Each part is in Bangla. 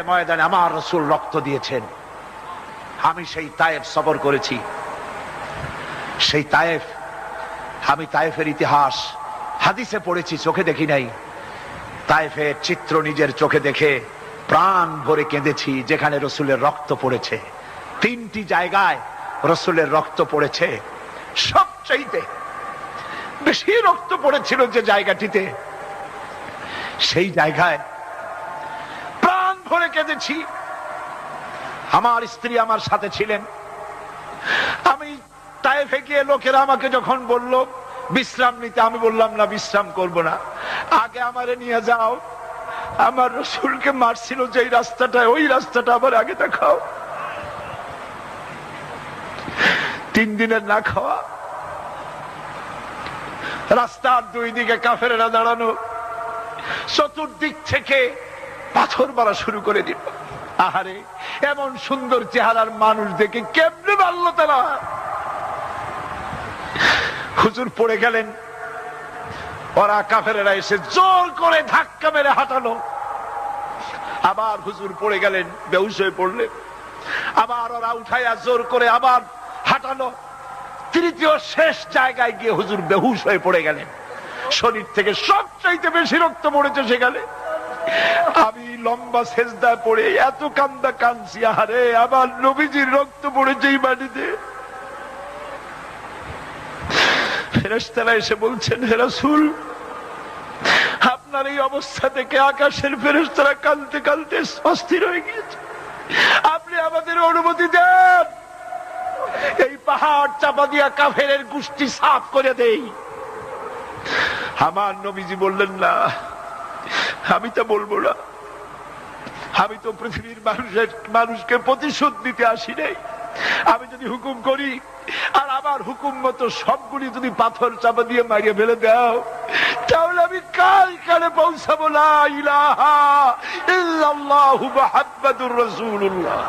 ময়দানে আমার রাসূল রক্ত দিয়েছেন। আমি সেই তায়েফ সফর করেছি। সেই তায়েফ, আমি তায়েফের ইতিহাস হাদিসে পড়েছি, চোখে দেখি নাই। তায়েফের চিত্র নিজের চোখে দেখে প্রাণ ভরে কেঁদেছি, যেখানে রাসূলের রক্ত পড়েছে। 3টি জায়গায় রাসূলের রক্ত পড়েছে। সবচাইতে বেশি রক্ত পড়েছিল যে জায়গাটিতে, সেই জায়গায় প্রাণ ভরে কেঁদেছি। আমার স্ত্রী আমার সাথে ছিলেন। আমি তায়েফে গিয়ে লোকেরা আমাকে যখন বলল বিশ্রাম নিতে, আমি বললাম না, বিশ্রাম করব না, আগে আমারে নিয়ে যাও। আমার রাসূলকে মারছিল যেই রাস্তাটা, ওই রাস্তাটা আবার আগে দেখাও। 3 দিনের না খাওয়া, রাস্তার 2 দিকে কাফেরেরা দাঁড়ানো, চতুর্দিক থেকে পাথর মারা শুরু করে দিল। আহারে, এমন সুন্দর চেহারার মানুষ দেখে কেমনে মারল তারা। হুজুর পড়ে গেলেন, ওরা কাফেরেরা এসে জোর করে ধাক্কা মেরে হাঁটালো। আবার হুজুর পড়ে গেলেন, বেহুশ হয়ে পড়লেন। আবার ওরা উঠাইয়া জোর করে আবার হাঁটালো। তৃতীয় শেষ জায়গায় গিয়ে হুজুর বেহুশ হয়ে পড়ে গেলেন। শরীর থেকে সবচাইতে বেশি রক্ত পড়েছে সেখানে। আমি লম্বা সেজদায় পড়ে এত কান্দা কাঁদছি, আহারে আমার নবীজির রক্ত পড়েছে এই মাটিতে। ফেরেশতারা এসে বলছেন, হে রাসূল, আপনার এই অবস্থা থেকে আকাশের ফেরেশতারা কাঁদতে কাঁদতে অস্থির হয়ে গিয়েছে। আপনি আমাদের অনুমতি দেন, এই পাহাড় চাপা দিয়া কাফেরের গোষ্ঠী সাফ করে দেই। আমার নবীজি বললেন, না, আমি তা বলবো না। আমি তো পৃথিবীর মানুষকে প্রতিশোধ দিতে আসি নাই। আমি যদি হুকুম করি আর আমার হুকুম মতো সবগুলি যদি পাথর চাপা দিয়ে মারিয়ে ফেলে দাও, তাহলে আমি কাল কালে পৌঁছাবো লা ইলাহা ইল্লাল্লাহু মুহাম্মাদুর রাসূলুল্লাহ।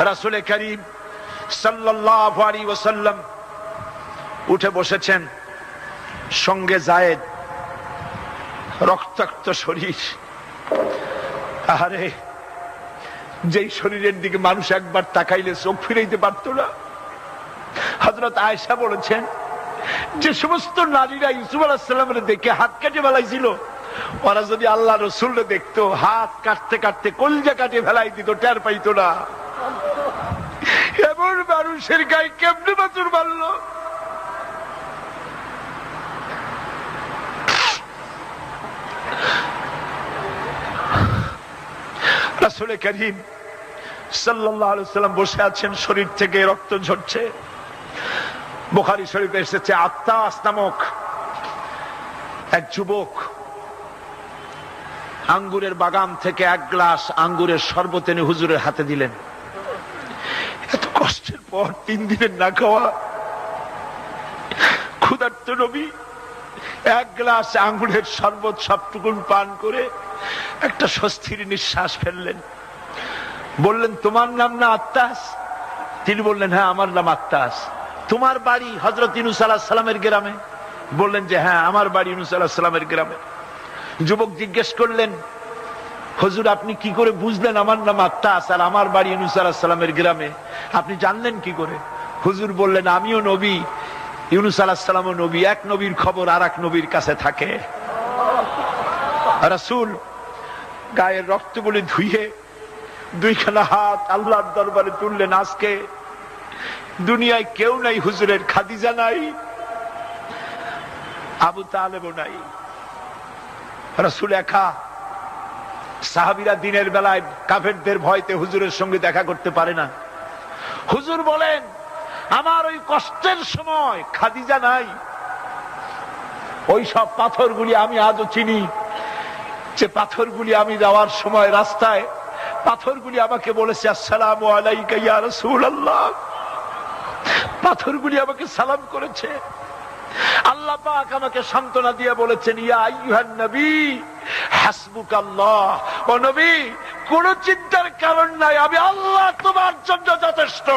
রাসূল করিম সাল্লাল্লাহু আলাইহি ওয়াসাল্লাম উঠে বসেছেন, সঙ্গে যায়েদ, রক্তাক্ত শরীর। আরে, যেই শরীরের দিকে মানুষ একবার তাকাইলে চোখ ফিরাইতে পারত না। হযরত আয়েশা বলেছেন, যে সমস্ত নারীরা ইউসুফ আলাইহিস সালামের দেখে হাত কেটে ফেলাইছিল, ওরা যদি আল্লাহ রাসূলকে দেখতো, হাত কাটতে কাটতে কলিজা কাটিয়ে ফেলাই দিত, টের পাইতো না। এমন মানুষের গায়ে কেমনে বাতুর মারল। রাসূল করিম সাল্লাল্লাহু আলাইহি ওয়াসাল্লাম বসে আছেন, শরীর থেকে রক্ত ঝরছে। বুখারী শরীফে এসেছে, আত্তাস নামক এক যুবক আঙ্গুরের বাগান থেকে 1 গ্লাস আঙ্গুরের শরবত এনে হুজুরের হাতে দিলেন। এত কষ্টের পর 3 দিনের না খাওয়া ক্ষুধার্ত নবী 1 গ্লাস আঙ্গুরের শরবত সবটুকু পান করে একটা স্বস্তির নিঃশ্বাস ফেললেন। বললেন, তোমার নাম না আত্তাস? তিনি বললেন, হ্যাঁ, আমার নাম আত্তাস। তোমার বাড়ি হযরত ইউনূস আলাইহিস সালামের গ্রামে? বললেন যে হ্যাঁ, আমার বাড়ি ইউনূস আলাইহিস সালামের গ্রামে। যুবক জিজ্ঞেস করলেন, হুজুর, আপনি কি করে বুঝলেন আমার নাম আত্তাস আর আমার বাড়ি ইউনূস আলাইহিস সালামের গ্রামে? আপনি জানলেন কি করে? হুজুর বললেন, আমিও নবী, ইউনূস আলাইহিস সালামও নবী। এক নবীর খবর আর এক নবীর কাছে থাকে। রাসূল গায়ের রক্তগুলি ধুইয়ে 2খানা হাত আল্লাহর দরবারে তুললেন। আজকে দুনিয়ায় কেউ নাই হুজুরের, খাদিজা নাই, আবু তালেবও নাই, রাসূল একা। সাহাবীরা দিনের বেলায় কাফেরদের ভয়তে হুজুরের সঙ্গে দেখা করতে পারে না। হুজুর বলেন, আমার ওই কষ্টের সময় খাদিজা নাই। ওই সব পাথরগুলি আমি আজও চিনি, যে পাথরগুলি আমি যাওয়ার সময় রাস্তায় পাথরগুলি আমাকে বলেছে, আসসালামু আলাইকা ইয়া রাসূলুল্লাহ। পাথরগুলি আমাকে সালাম করেছে। আল্লাহ পাক আমাকে সান্ত্বনা দিয়ে বলেছেন, ইয়া আইয়ুহান নবী হাসবুকাল্লাহ। ও নবী, কোন চিন্তার কারণ নাই, আমি আল্লাহ তোমার জন্য যথেষ্ট।